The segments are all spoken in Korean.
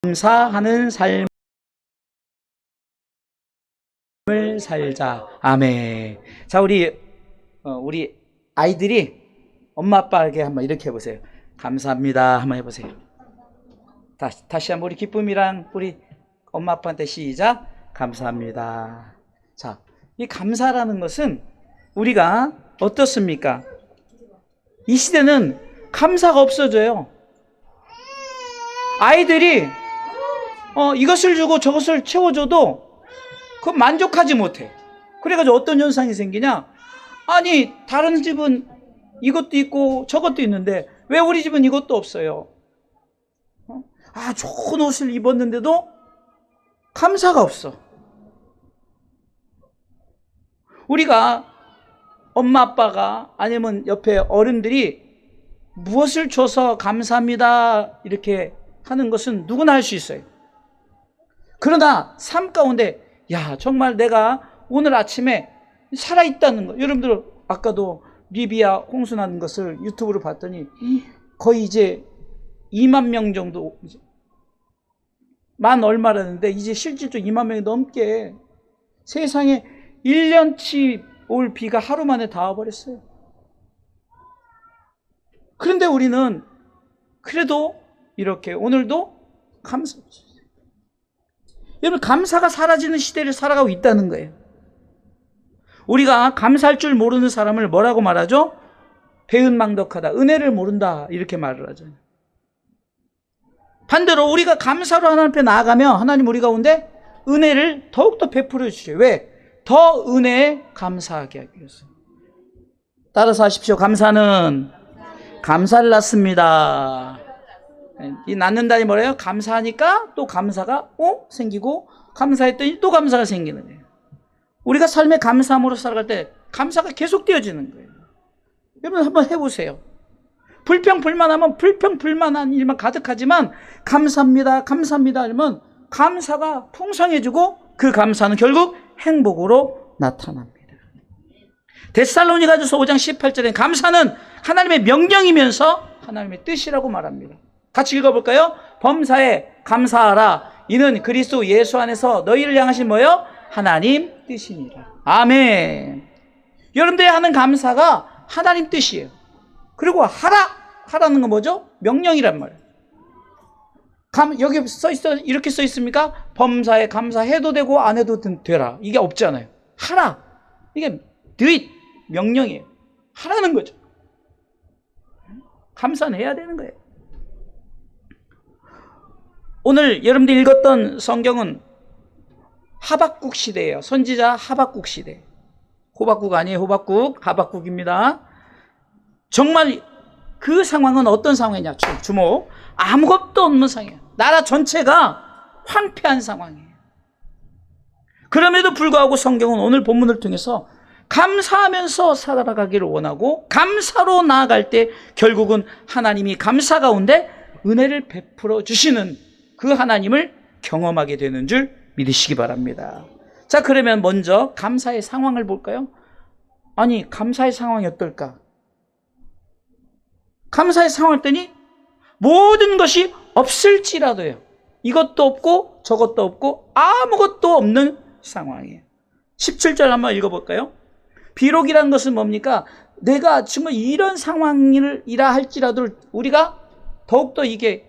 감사하는 삶을 살자. 아멘. 자, 우리 아이들이 엄마 아빠에게 한번 이렇게 해보세요. 감사합니다. 한번 해보세요. 다시 한번 우리 기쁨이랑 우리 엄마 아빠한테 시작. 감사합니다. 자, 이 감사라는 것은 우리가 어떻습니까? 이 시대는 감사가 없어져요. 아이들이 이것을 주고 저것을 채워줘도 그 만족하지 못해. 그래가지고 어떤 현상이 생기냐? 아니, 다른 집은 이것도 있고 저것도 있는데 왜 우리 집은 이것도 없어요? 좋은 옷을 입었는데도 감사가 없어. 우리가 엄마 아빠가 아니면 옆에 어른들이 무엇을 줘서 감사합니다 이렇게 하는 것은 누구나 할 수 있어요. 그러나 삶 가운데 정말 내가 오늘 아침에 살아있다는 거, 여러분들 아까도 리비아 홍수 난 것을 유튜브로 봤더니 거의 이제 2만 명 정도, 만 얼마라는데 이제 실질적으로 2만 명이 넘게, 세상에 1년치 올 비가 하루 만에 다 와버렸어요. 그런데 우리는 그래도 이렇게 오늘도 감사. 여러분, 감사가 사라지는 시대를 살아가고 있다는 거예요. 우리가 감사할 줄 모르는 사람을 뭐라고 말하죠? 배은망덕하다, 은혜를 모른다, 이렇게 말을 하죠. 반대로 우리가 감사로 하나님 앞에 나아가면 하나님 우리 가운데 은혜를 더욱더 베풀어 주셔요. 왜? 더 은혜에 감사하게 하기 위해서. 따라서 하십시오. 감사는 감사를 낳습니다. 이 낳는다니 뭐래요? 감사하니까 또 감사가 생기고, 감사했더니 또 감사가 생기는 거예요. 우리가 삶의 감사함으로 살아갈 때 감사가 계속 되어지는 거예요. 여러분 한번 해보세요. 불평불만하면 불평불만한 일만 가득하지만 감사합니다, 감사합니다 하면 감사가 풍성해지고 그 감사는 결국 행복으로 나타납니다. 데살로니가전서 5장 18절에 감사는 하나님의 명령이면서 하나님의 뜻이라고 말합니다. 같이 읽어볼까요? 범사에 감사하라. 이는 그리스도 예수 안에서 너희를 향하신 뭐요? 하나님 뜻이니라. 아멘. 여러분들이 하는 감사가 하나님 뜻이에요. 그리고 하라는 건 뭐죠? 명령이란 말이에요. 여기 이렇게 써 있습니까? 범사에 감사해도 되고 안 해도 되라. 이게 없잖아요. 하라. 이게 do it. 명령이에요. 하라는 거죠. 감사는 해야 되는 거예요. 오늘 여러분들이 읽었던 성경은 하박국 시대예요. 선지자 하박국 시대. 호박국 아니에요. 하박국입니다. 정말 그 상황은 어떤 상황이냐? 주목. 아무것도 없는 상황이에요. 나라 전체가 황폐한 상황이에요. 그럼에도 불구하고 성경은 오늘 본문을 통해서 감사하면서 살아가기를 원하고, 감사로 나아갈 때 결국은 하나님이 감사 가운데 은혜를 베풀어 주시는 그 하나님을 경험하게 되는 줄 믿으시기 바랍니다. 자, 그러면 먼저 감사의 상황을 볼까요? 아니, 감사의 상황이 어떨까? 감사의 상황을 했더니 모든 것이 없을지라도요. 이것도 없고 저것도 없고 아무것도 없는 상황이에요. 17절 한번 읽어볼까요? 비록이라는 것은 뭡니까? 내가 정말 이런 상황이라 할지라도 우리가 더욱더 이게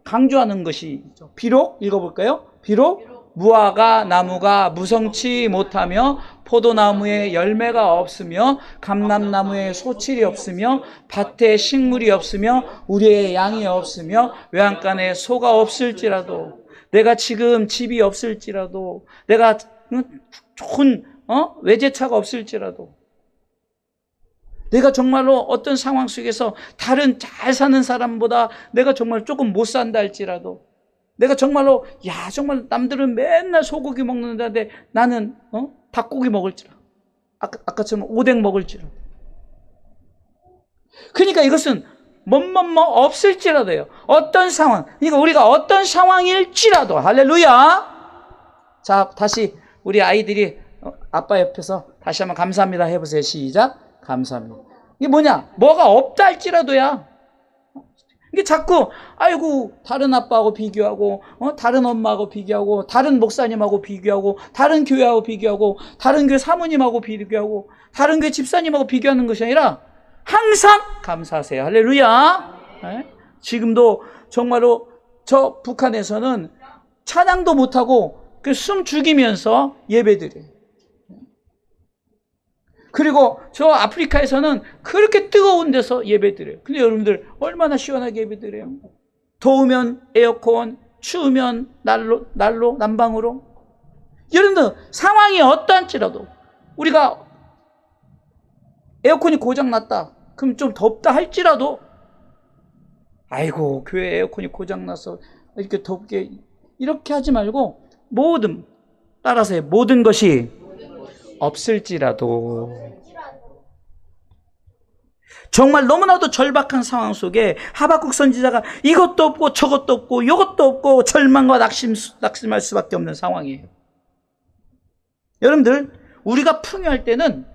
강조하는 것이죠. 비록 읽어볼까요? 비록 무화과 나무가 무성치 못하며 포도나무에 열매가 없으며 감람나무에 소칠이 없으며 밭에 식물이 없으며 우리의 양이 없으며 외양간에 소가 없을지라도, 내가 지금 집이 없을지라도, 내가 좋은 외제차가 없을지라도, 내가 정말로 어떤 상황 속에서 다른 잘 사는 사람보다 내가 정말 조금 못 산다 할지라도, 내가 정말로 정말 남들은 맨날 소고기 먹는다는데 나는 닭고기 먹을지라, 아까처럼 오뎅 먹을지라. 그러니까 이것은 없을지라도요. 어떤 상황, 그러니까 우리가 어떤 상황일지라도, 할렐루야. 자, 다시 우리 아이들이 아빠 옆에서 다시 한번 감사합니다 해보세요. 시작. 감사합니다. 이게 뭐냐? 뭐가 없다 할지라도야. 이게 자꾸 아이고 다른 아빠하고 비교하고 다른 엄마하고 비교하고 다른 목사님하고 비교하고 다른 교회하고 비교하고 다른 교회 사모님하고 비교하고 다른 교회 집사님하고 비교하는 것이 아니라 항상 감사하세요. 할렐루야. 네? 지금도 정말로 저 북한에서는 찬양도 못하고 숨 죽이면서 예배드려요. 그리고 저 아프리카에서는 그렇게 뜨거운 데서 예배드려요. 근데 여러분들 얼마나 시원하게 예배드려요. 더우면 에어컨, 추우면 난로, 난방으로. 여러분들 상황이 어떠한지라도 우리가 에어컨이 고장났다. 그럼 좀 덥다 할지라도 아이고 교회 에어컨이 고장나서 이렇게 덥게 이렇게 하지 말고 따라서 모든 것이 없을지라도 정말 너무나도 절박한 상황 속에 하박국 선지자가 이것도 없고 저것도 없고 이것도 없고 절망과 낙심할 수밖에 없는 상황이에요. 여러분들 우리가 풍요할 때는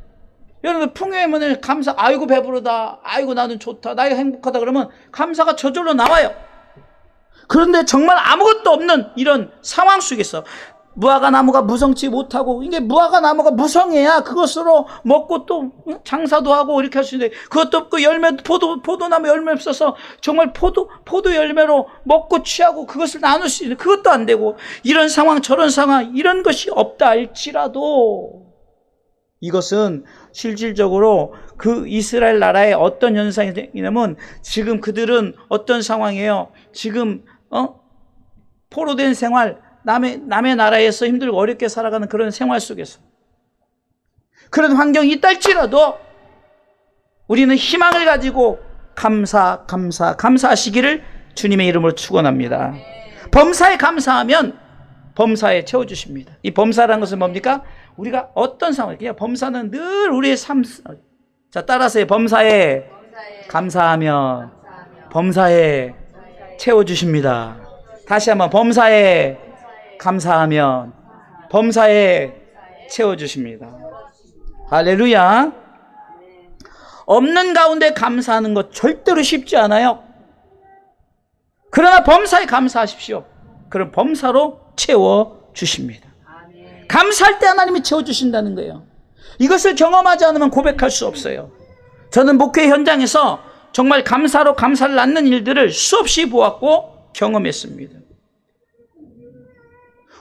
여러분들 풍요하면 아이고 배부르다, 아이고 나는 좋다, 나이가 행복하다 그러면 감사가 저절로 나와요. 그런데 정말 아무것도 없는 이런 상황 속에서 무화과 나무가 무성치 못하고 이게 무화과 나무가 무성해야 그것으로 먹고 또 장사도 하고 이렇게 할 수 있는데 그것도 없고 포도나무 열매 없어서 정말 포도 열매로 먹고 취하고 그것을 나눌 수 있는 그것도 안 되고 이런 상황 저런 상황 이런 것이 없다 할지라도 이것은 실질적으로 그 이스라엘 나라의 어떤 현상이냐면 지금 그들은 어떤 상황이에요. 지금 포로된 생활 남의 나라에서 힘들고 어렵게 살아가는 그런 생활 속에서 그런 환경이 있다 할지라도 우리는 희망을 가지고 감사하시기를 주님의 이름으로 축원합니다. 범사에 감사하면 범사에 채워주십니다. 이 범사라는 것은 뭡니까? 우리가 어떤 상황이에요? 범사는 늘 우리의 삶. 자, 따라서 범사에 감사하면 범사에 채워주십니다. 다시 한번 범사에 감사하면 범사에 채워주십니다. 할렐루야. 없는 가운데 감사하는 것 절대로 쉽지 않아요. 그러나 범사에 감사하십시오. 그럼 범사로 채워주십니다. 감사할 때 하나님이 채워주신다는 거예요. 이것을 경험하지 않으면 고백할 수 없어요. 저는 목회 현장에서 정말 감사로 감사를 낳는 일들을 수없이 보았고 경험했습니다.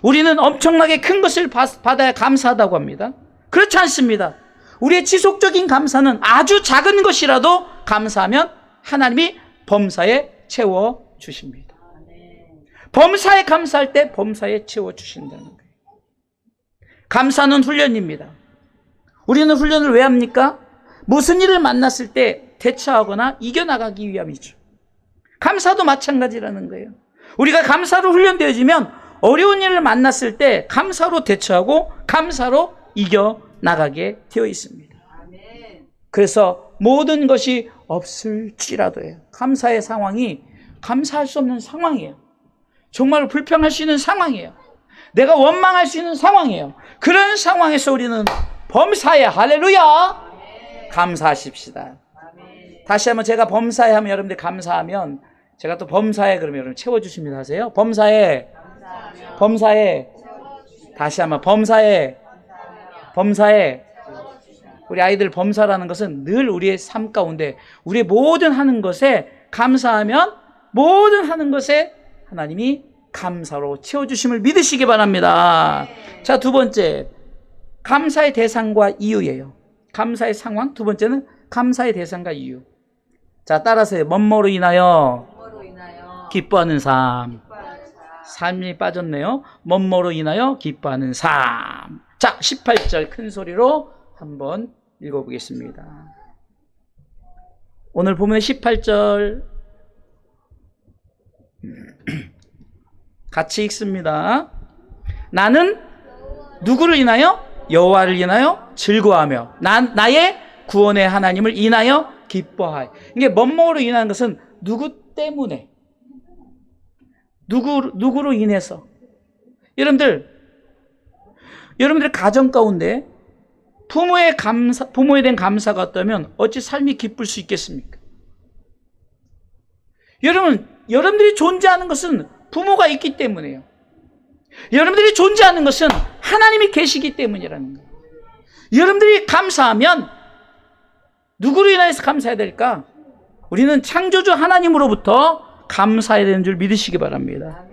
우리는 엄청나게 큰 것을 받아야 감사하다고 합니다. 그렇지 않습니다. 우리의 지속적인 감사는 아주 작은 것이라도 감사하면 하나님이 범사에 채워주십니다. 범사에 감사할 때 범사에 채워주신다는 거예요. 감사는 훈련입니다. 우리는 훈련을 왜 합니까? 무슨 일을 만났을 때 대처하거나 이겨나가기 위함이죠. 감사도 마찬가지라는 거예요. 우리가 감사로 훈련되어지면 어려운 일을 만났을 때 감사로 대처하고 감사로 이겨나가게 되어 있습니다. 그래서 모든 것이 없을지라도요. 감사의 상황이 감사할 수 없는 상황이에요. 정말 불평할 수 있는 상황이에요. 내가 원망할 수 있는 상황이에요. 그런 상황에서 우리는 범사에 할렐루야 감사하십시다. 다시 한번 제가 범사에 하면 여러분들 감사하면 제가 또 범사에 그러면 여러분 채워주십니다 하세요. 범사에 다시 한번 범사에 우리 아이들 범사라는 것은 늘 우리의 삶 가운데 우리의 모든 하는 것에 감사하면 모든 하는 것에 하나님이 감사로 채워주심을 믿으시기 바랍니다. 자, 두 번째 감사의 대상과 이유예요. 감사의 상황. 두 번째는 감사의 대상과 이유. 자, 따라서 뭐뭐로 인하여 기뻐하는 삶. 삶이 빠졌네요. 뭐뭐로 인하여 기뻐하는 삶. 자, 18절 큰 소리로 한번 읽어보겠습니다. 오늘 보면 18절 같이 읽습니다. 나는 누구를 인하여? 여호와를 인하여 즐거워하며 나의 구원의 하나님을 인하여 기뻐하여. 이게 뭐뭐로 인하는 것은 누구 때문에, 누구로 인해서. 여러분들 가정 가운데 부모에 대한 감사가 없다면 어찌 삶이 기쁠 수 있겠습니까? 여러분들이 존재하는 것은 부모가 있기 때문이에요. 여러분들이 존재하는 것은 하나님이 계시기 때문이라는 거예요. 여러분들이 감사하면 누구로 인하여서 감사해야 될까? 우리는 창조주 하나님으로부터 감사해야 되는 줄 믿으시기 바랍니다.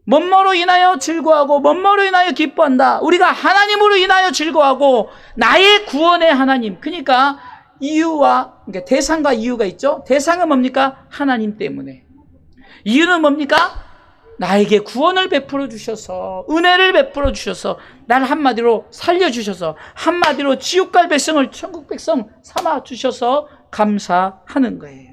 뭐뭐로 인하여 즐거워하고 뭐뭐로 인하여 기뻐한다. 우리가 하나님으로 인하여 즐거워하고 나의 구원의 하나님. 그러니까 그러니까 대상과 이유가 있죠. 대상은 뭡니까? 하나님 때문에. 이유는 뭡니까? 나에게 구원을 베풀어 주셔서, 은혜를 베풀어 주셔서, 나를 한마디로 살려주셔서, 한마디로 지옥 갈 백성을 천국 백성 삼아 주셔서 감사하는 거예요.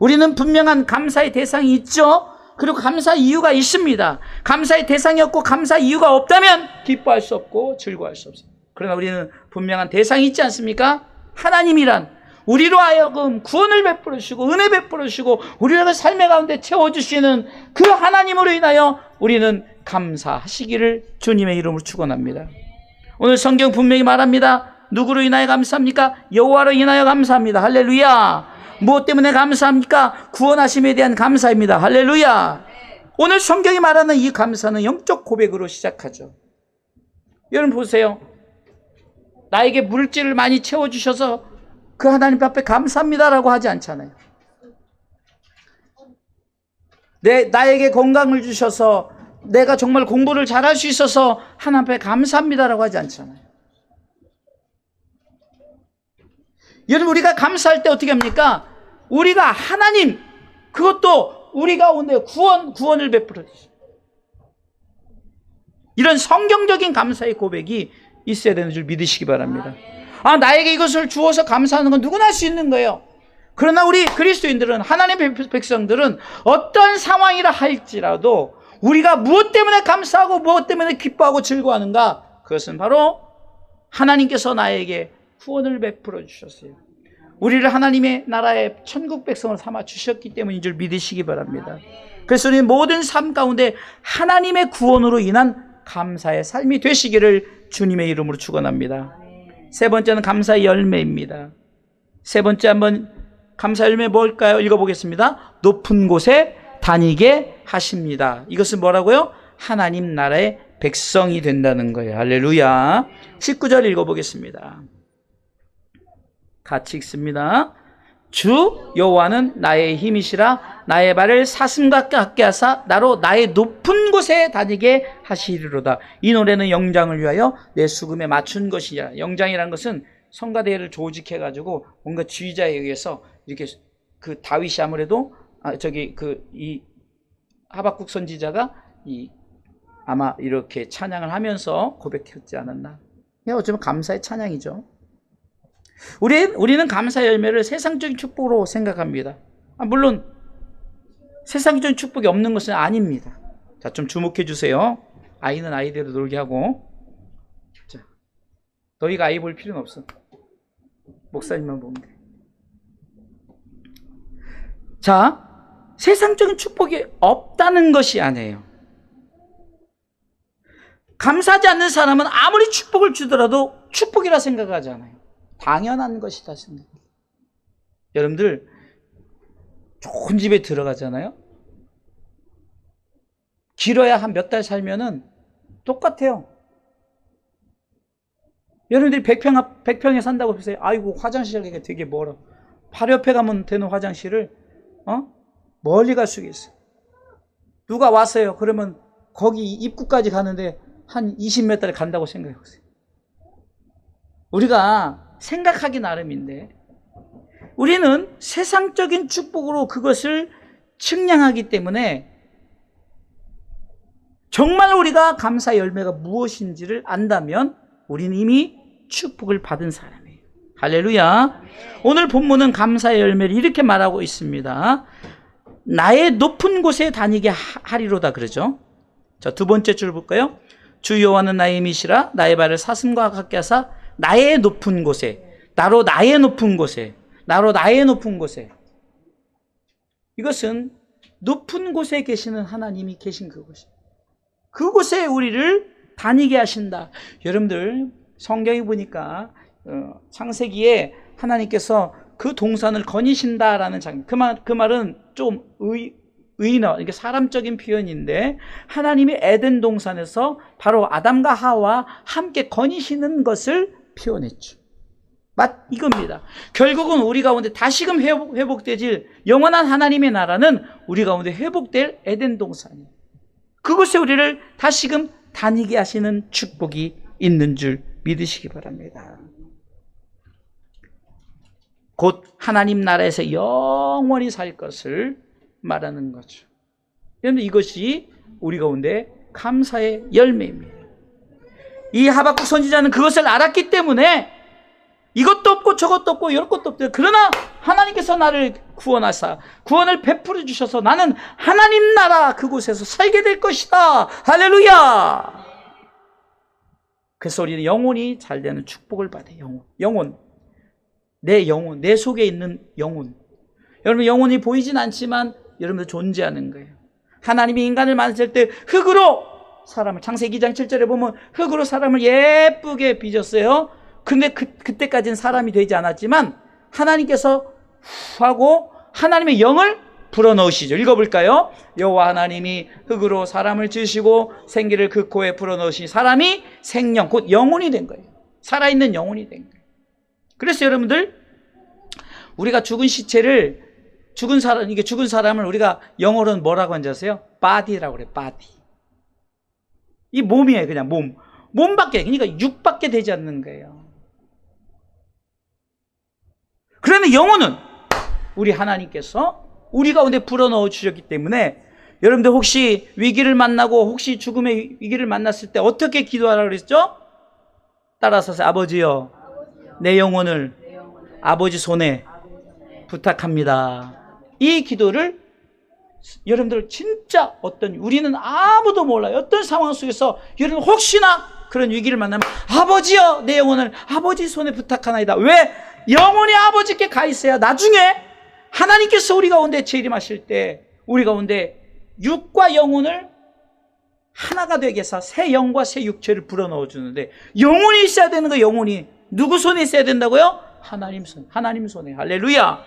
우리는 분명한 감사의 대상이 있죠. 그리고 감사 이유가 있습니다. 감사의 대상이 없고 감사 이유가 없다면 기뻐할 수 없고 즐거워할 수 없습니다. 그러나 우리는 분명한 대상이 있지 않습니까? 하나님이란 우리로 하여금 구원을 베풀어 주시고 은혜 베풀어 주시고 우리를 삶의 가운데 채워주시는 그 하나님으로 인하여 우리는 감사하시기를 주님의 이름으로 축원합니다. 오늘 성경 분명히 말합니다. 누구로 인하여 감사합니까? 여호와로 인하여 감사합니다. 할렐루야. 무엇 때문에 감사합니까? 구원하심에 대한 감사입니다. 할렐루야. 오늘 성경이 말하는 이 감사는 영적 고백으로 시작하죠. 여러분 보세요. 나에게 물질을 많이 채워주셔서 그 하나님 앞에 감사합니다라고 하지 않잖아요. 나에게 건강을 주셔서 내가 정말 공부를 잘할 수 있어서 하나님 앞에 감사합니다라고 하지 않잖아요. 여러분 우리가 감사할 때 어떻게 합니까? 우리가 하나님 그것도 우리 가운데 구원을 베풀어 주시죠. 이런 성경적인 감사의 고백이 있어야 되는 줄 믿으시기 바랍니다. 나에게 이것을 주어서 감사하는 건 누구나 할 수 있는 거예요. 그러나 우리 그리스도인들은 하나님의 백성들은 어떤 상황이라 할지라도 우리가 무엇 때문에 감사하고 무엇 때문에 기뻐하고 즐거워하는가? 그것은 바로 하나님께서 나에게 구원을 베풀어 주셨어요. 우리를 하나님의 나라의 천국 백성을 삼아 주셨기 때문인 줄 믿으시기 바랍니다. 그래서 우리 모든 삶 가운데 하나님의 구원으로 인한 감사의 삶이 되시기를 주님의 이름으로 축원합니다. 세 번째는 감사의 열매입니다. 세 번째 한번 감사 열매 뭘까요? 읽어보겠습니다. 높은 곳에 다니게 하십니다. 이것은 뭐라고요? 하나님 나라의 백성이 된다는 거예요. 할렐루야. 19절 읽어보겠습니다. 같이 읽습니다. 주 여호와는 나의 힘이시라 나의 발을 사슴과 같게 하사 나로 나의 높은 곳에 다니게 하시리로다. 이 노래는 영장을 위하여 내 수금에 맞춘 것이냐. 영장이라는 것은 성가대를 조직해가지고 뭔가 지휘자에 의해서 이렇게 그 다윗이 아무래도 이 하박국 선지자가 아마 이렇게 찬양을 하면서 고백했지 않았나. 어쩌면 감사의 찬양이죠. 우리는 감사 열매를 세상적인 축복으로 생각합니다. 물론 세상적인 축복이 없는 것은 아닙니다. 자, 좀 주목해 주세요. 아이는 아이대로 놀게 하고. 자, 너희가 아이 볼 필요는 없어. 목사님만 보면 돼. 자, 세상적인 축복이 없다는 것이 아니에요. 감사하지 않는 사람은 아무리 축복을 주더라도 축복이라 생각하지 않아요. 당연한 것이다 생각. 여러분들 좋은 집에 들어가잖아요. 길어야 한 몇 달 살면은 똑같아요. 여러분들이 100평에 산다고 보세요. 아이고 화장실이 되게 멀어. 바로 옆에 가면 되는 화장실을 멀리 갈 수가 있어요. 누가 왔어요. 그러면 거기 입구까지 가는데 한 20m를 간다고 생각해 보세요. 우리가 생각하기 나름인데 우리는 세상적인 축복으로 그것을 측량하기 때문에 정말 우리가 감사 열매가 무엇인지를 안다면 우리는 이미 축복을 받은 사람이에요. 할렐루야. 오늘 본문은 감사의 열매를 이렇게 말하고 있습니다. 나의 높은 곳에 다니게 하리로다 그러죠. 자, 두 번째 줄 볼까요? 주 여호와는 나의 힘이시라 나의 발을 사슴과 같게 하사 나의 높은 곳에, 나로 나의 높은 곳에, 나로 나의 높은 곳에. 이것은 높은 곳에 계시는 하나님이 계신 그곳입니다. 그곳에 우리를 다니게 하신다. 여러분들 성경에 보니까 창세기에 하나님께서 그 동산을 거니신다라는 장면. 그 말은 좀 의인어, 이게 사람적인 표현인데 하나님이 에덴 동산에서 바로 아담과 하와 함께 거니시는 것을 표현했죠. 이겁니다. 결국은 우리 가운데 다시금 회복되질 영원한 하나님의 나라는 우리 가운데 회복될 에덴 동산이에요. 그곳에 우리를 다시금 다니게 하시는 축복이 있는 줄 믿으시기 바랍니다. 곧 하나님 나라에서 영원히 살 것을 말하는 거죠. 그런데 이것이 우리 가운데 감사의 열매입니다. 이 하박국 선지자는 그것을 알았기 때문에 이것도 없고 저것도 없고 이런 것도 없대요. 그러나 하나님께서 나를 구원하사 구원을 베풀어 주셔서 나는 하나님 나라 그곳에서 살게 될 것이다. 할렐루야. 그래서 우리는 영혼이 잘 되는 축복을 받아요. 영혼. 내 영혼, 내 속에 있는 영혼. 여러분, 영혼이 보이진 않지만 여러분들 존재하는 거예요. 하나님이 인간을 만드실 때 흙으로 사람을, 창세기 2장 7절에 보면 흙으로 사람을 예쁘게 빚었어요. 근데 그때까지는 사람이 되지 않았지만 하나님께서 하고 하나님의 영을 불어넣으시죠. 읽어볼까요? 여호와 하나님이 흙으로 사람을 지으시고 생기를 그 코에 불어넣으시니 사람이 생명, 곧 영혼이 된 거예요. 살아있는 영혼이 된 거예요. 그래서 여러분들, 우리가 죽은 시체를, 죽은 사람을 우리가 영어로는 뭐라고 하는지 아세요? body라고 그래요. body. 이 몸이에요. 그냥 몸밖에, 그러니까 육밖에 되지 않는 거예요. 그러면 영혼은 우리 하나님께서 우리 가운데 불어넣어 주셨기 때문에 여러분들 혹시 위기를 만나고 혹시 죽음의 위기를 만났을 때 어떻게 기도하라고 그랬죠? 따라서 아버지요, 내 영혼을 아버지 손에 부탁합니다. 이 기도를 여러분들 진짜 우리는 아무도 몰라요. 어떤 상황 속에서 여러분 혹시나 그런 위기를 만나면 아버지요, 내 영혼을 아버지 손에 부탁하나이다. 왜? 영혼이 아버지께 가 있어야 나중에 하나님께서 우리 가운데 재림하실 때 우리 가운데 육과 영혼을 하나가 되게 해서 새 영과 새 육체를 불어넣어 주는데 영혼이 있어야 되는 거예요. 영혼이 누구 손에 있어야 된다고요? 하나님 손에. 할렐루야.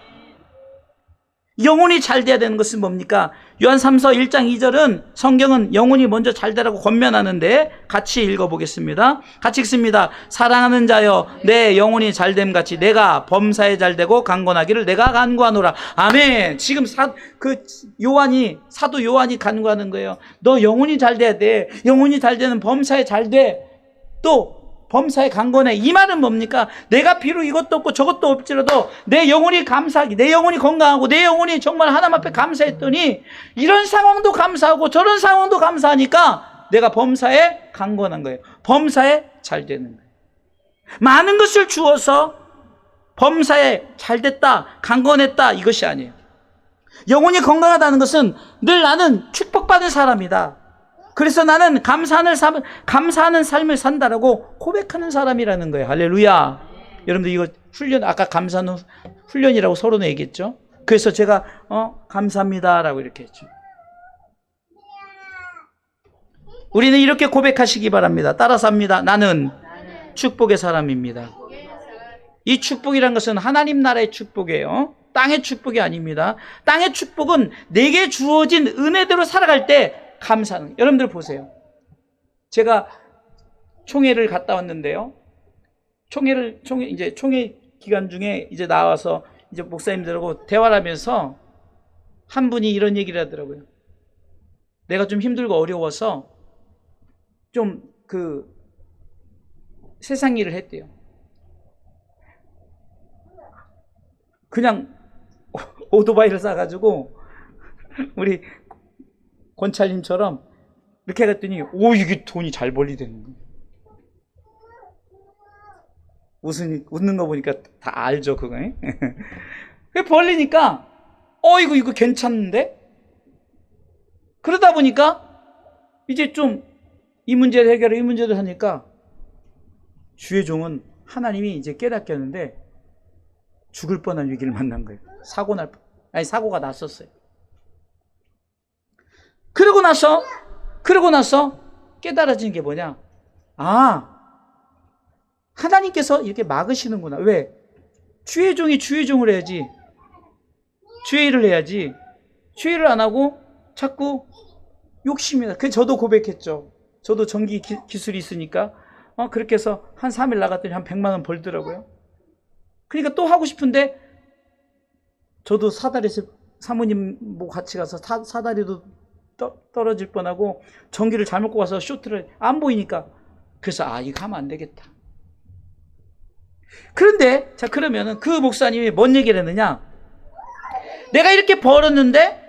영혼이 잘 돼야 되는 것은 뭡니까? 요한삼서 1장 2절은 성경은 영혼이 먼저 잘 되라고 권면하는데 같이 읽어보겠습니다. 같이 읽습니다. 사랑하는 자여, 내 영혼이 잘됨 같이 내가 범사에 잘되고 강건하기를 내가 간구하노라. 아멘. 지금 사도 요한이 간구하는 거예요. 너 영혼이 잘 돼야 돼. 영혼이 잘 되는 범사에 잘 돼. 또 범사에 강건해. 이 말은 뭡니까? 내가 비록 이것도 없고 저것도 없지라도 내 영혼이 감사하기, 내 영혼이 건강하고 내 영혼이 정말 하나님 앞에 감사했더니 이런 상황도 감사하고 저런 상황도 감사하니까 내가 범사에 강건한 거예요. 범사에 잘 되는 거예요. 많은 것을 주어서 범사에 잘 됐다, 강건했다, 이것이 아니에요. 영혼이 건강하다는 것은 늘 나는 축복받은 사람이다. 그래서 나는 감사하는 삶을 산다라고 고백하는 사람이라는 거예요. 할렐루야. 여러분들 이거 아까 감사는 훈련이라고 서로 얘기했죠. 그래서 제가 감사합니다라고 이렇게 했죠. 우리는 이렇게 고백하시기 바랍니다. 따라서 합니다. 나는 축복의 사람입니다. 이 축복이란 것은 하나님 나라의 축복이에요. 땅의 축복이 아닙니다. 땅의 축복은 내게 주어진 은혜대로 살아갈 때 감사는. 여러분들 보세요. 제가 총회를 갔다 왔는데요. 총회 기간 중에 이제 나와서 이제 목사님들하고 대화를 하면서 한 분이 이런 얘기를 하더라고요. 내가 좀 힘들고 어려워서 좀 세상 일을 했대요. 그냥 오토바이를 싸가지고 우리 권찰님처럼 이렇게 했더니 이게 돈이 잘 벌리되는 거예요. 웃는 거 보니까 다 알죠, 그거. 벌리니까 이거 괜찮은데? 그러다 보니까 이제 좀 이 문제를 해결해, 이 문제를 하니까 주의 종은 하나님이 이제 깨닫게 하는데 죽을 뻔한 위기를 만난 거예요. 사고가 났었어요. 그러고 나서 깨달아진 게 뭐냐? 하나님께서 이렇게 막으시는구나. 왜? 주의 종이 주의 종을 해야지. 주의 일을 해야지. 주의 일을 안 하고 자꾸 욕심이다. 그 저도 고백했죠. 저도 전기 기술이 있으니까 그렇게 해서 한 3일 나갔더니 한 100만 원 벌더라고요. 그러니까 또 하고 싶은데 저도 사다리에서 사모님 뭐 같이 가서 사다리도 떨어질 뻔하고 전기를 잘못 꼽아서 쇼트를 안 보이니까 그래서 이거 하면 안 되겠다. 그런데 자 그러면은 그 목사님이 뭔 얘기를 했느냐? 내가 이렇게 벌었는데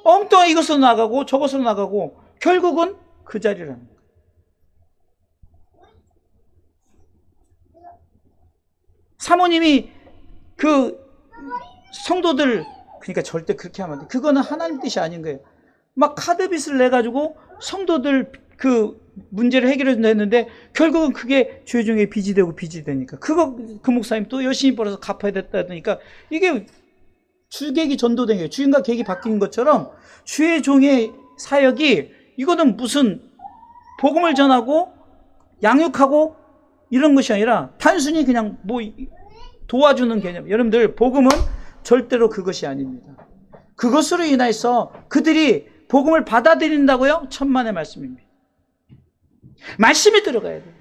엉뚱한 이것으로 나가고 저것으로 나가고 결국은 그 자리라는 거예요. 사모님이 그 성도들 그러니까 절대 그렇게 하면 안 돼. 그거는 하나님 뜻이 아닌 거예요. 막 카드빚을 내가지고 성도들 그 문제를 해결해 준다 했는데 결국은 그게 주의 종의 빚이 되고 빚이 되니까 그 목사님 또 열심히 벌어서 갚아야 됐다 하니까 이게 주객이 전도된 거예요. 주인과 객이 바뀐 것처럼 주의 종의 사역이 이거는 무슨 복음을 전하고 양육하고 이런 것이 아니라 단순히 그냥 뭐 도와주는 개념. 여러분들 복음은 절대로 그것이 아닙니다. 그것으로 인해서 그들이 복음을 받아들인다고요? 천만의 말씀입니다. 말씀이 들어가야 돼요.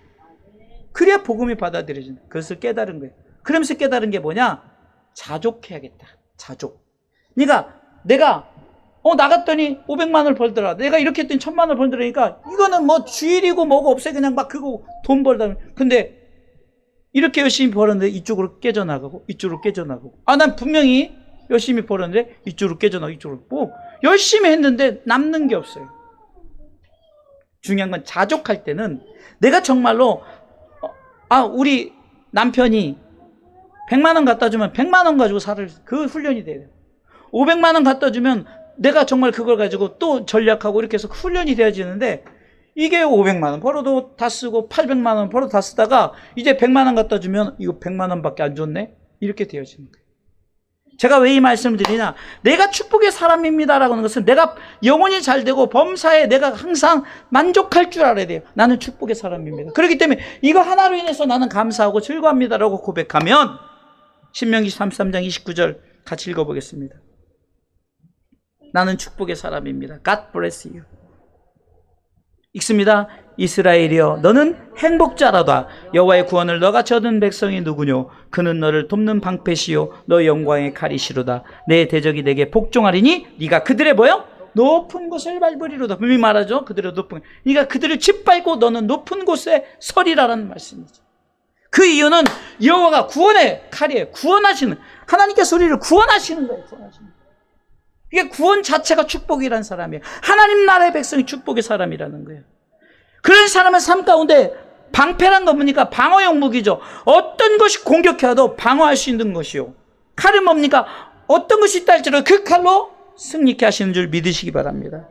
그래야 복음이 받아들여진다. 그것을 깨달은 거예요. 그러면서 깨달은 게 뭐냐? 자족해야겠다. 자족. 그러니까 내가 나갔더니 500만 원을 벌더라. 내가 이렇게 했더니 1000만 원을 벌더라니까 이거는 뭐 주일이고 뭐고 없어요. 그냥 막 그거 돈 벌다. 근데 이렇게 열심히 벌었는데 이쪽으로 깨져나가고 이쪽으로 깨져나가고 난 분명히 열심히 벌었는데 이쪽으로 깨져나가고 이쪽으로 뭐 열심히 했는데 남는 게 없어요. 중요한 건 자족할 때는 내가 정말로 우리 남편이 100만 원 갖다 주면 100만 원 가지고 살을 그 훈련이 돼요. 500만 원 갖다 주면 내가 정말 그걸 가지고 또 전략하고 이렇게 해서 훈련이 되어지는데 이게 500만 원 벌어도 다 쓰고 800만 원 벌어도 다 쓰다가 이제 100만 원 갖다 주면 이거 100만 원밖에 안 줬네? 이렇게 되어지는 거예요. 제가 왜 이 말씀을 드리냐? 내가 축복의 사람입니다라고 하는 것은 내가 영혼이 잘 되고 범사에 내가 항상 만족할 줄 알아야 돼요. 나는 축복의 사람입니다. 그렇기 때문에 이거 하나로 인해서 나는 감사하고 즐거워합니다라고 고백하면 신명기 33장 29절 같이 읽어보겠습니다. 나는 축복의 사람입니다. God bless you. 읽습니다. 이스라엘이여 너는 행복자라다. 여호와의 구원을 너같이 얻은 백성이 누구뇨? 그는 너를 돕는 방패시요 너 영광의 칼이시로다. 내 대적이 내게 복종하리니 네가 그들의 뭐요? 높은 곳을 밟으리로다. 분명히 말하죠. 그들의 높은 그러니까 그들을 짓밟고 너는 높은 곳에 서리라라는 말씀이죠. 그 이유는 여호와가 구원의 칼이에요. 구원하시는 하나님께서 우리를 구원하시는 거예요. 구원하시는 거예요. 이게 구원 자체가 축복이라는 사람이에요. 하나님 나라의 백성이 축복의 사람이라는 거예요. 그런 사람의 삶 가운데 방패란 건 뭡니까? 방어용 무기죠. 어떤 것이 공격해도 방어할 수 있는 것이요. 칼은 뭡니까? 어떤 것이 있다 할지라도 그 칼로 승리케 하시는 줄 믿으시기 바랍니다.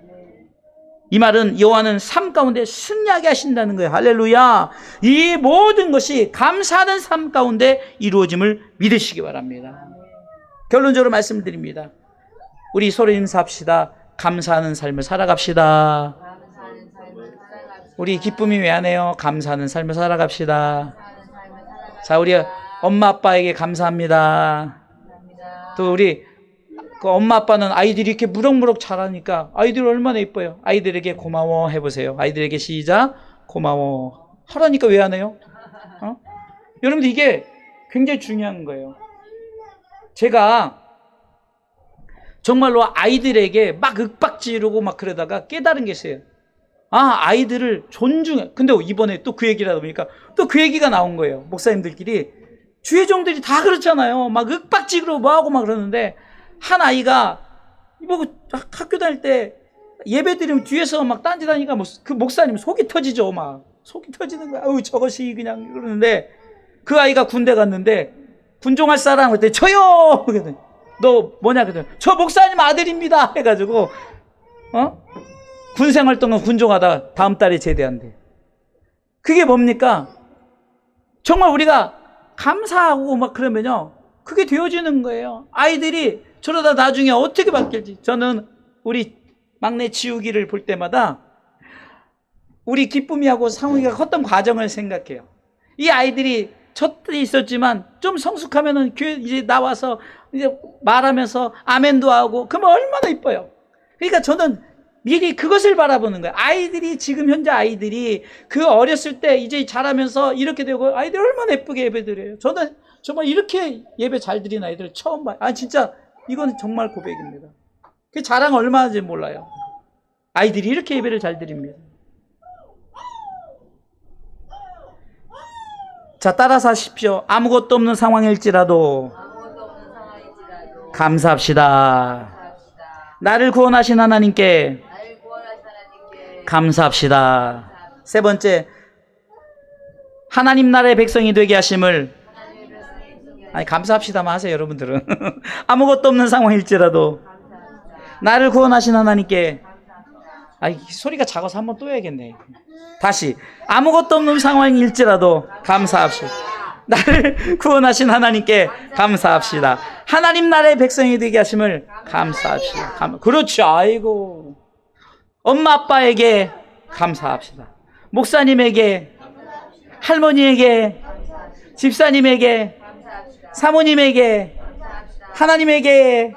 이 말은 여호와는 삶 가운데 승리하게 하신다는 거예요. 할렐루야. 이 모든 것이 감사하는 삶 가운데 이루어짐을 믿으시기 바랍니다. 결론적으로 말씀드립니다. 우리 서로 인사합시다. 감사하는 삶을 살아갑시다. 우리 기쁨이 왜 안 해요? 감사하는 삶을 살아갑시다. 자, 우리 엄마 아빠에게 감사합니다. 또 우리 그 엄마 아빠는 아이들이 이렇게 무럭무럭 자라니까 아이들 얼마나 예뻐요. 아이들에게 고마워 해보세요. 아이들에게 시작. 고마워. 하라니까 왜 안 해요? 여러분들 이게 굉장히 중요한 거예요. 제가 정말로 아이들에게 막 윽박 지르고 막 그러다가 깨달은 게 있어요. 아이들을 존중해. 근데 이번에 또 그 얘기를 하다 보니까 또 그 얘기가 나온 거예요. 목사님들끼리. 주의 종들이 다 그렇잖아요. 막 윽박 지르고 뭐하고 막 그러는데 한 아이가 뭐 학교 다닐 때 예배 드리면 뒤에서 막 딴짓하니까 뭐 그 목사님 속이 터지죠. 막 속이 터지는 거야. 저것이 그냥 그러는데 그 아이가 군대 갔는데 군종할 사람 그랬더니 저요. 그랬더니 너 뭐냐 그랬더니 저 목사님 아들입니다. 해가지고 군생활 동안 군종하다 다음 달에 제대한대. 그게 뭡니까? 정말 우리가 감사하고 막 그러면요 그게 되어지는 거예요. 아이들이 저러다 나중에 어떻게 바뀔지. 저는 우리 막내 지우기를 볼 때마다 우리 기쁨이하고 상욱이가 컸던 과정을 생각해요. 이 아이들이 첫 때 있었지만 좀 성숙하면은 교회 이제 나와서 이제 말하면서 아멘도 하고 그러면 얼마나 이뻐요. 그러니까 저는 미리 그것을 바라보는 거예요. 아이들이 지금 현재 아이들이 그 어렸을 때 이제 자라면서 이렇게 되고 아이들 얼마나 예쁘게 예배드려요. 저는 정말 이렇게 예배 잘 드리는 아이들 처음 봐요. 아 진짜 이건 정말 고백입니다. 그 자랑 얼마나 하는지 몰라요. 아이들이 이렇게 예배를 잘 드립니다. 자, 따라서 하십시오. 아무것도 없는 상황일지라도 감사합시다. 나를 구원하신 하나님께 감사합시다. 세 번째, 하나님 나라의 백성이 되게 하심을 감사합시다만 하세요, 여러분들은. 아무것도 없는 상황일지라도 나를 구원하신 하나님께 소리가 작아서 한번 또 해야겠네. 다시 아무것도 없는 상황일지라도 감사합시다. 나를 구원하신 하나님께 감사합시다. 하나님 나라의 백성이 되게 하심을 감사합시다. 그렇죠. 아이고 엄마 아빠에게 감사합시다. 목사님에게, 할머니에게, 집사님에게, 사모님에게, 하나님에게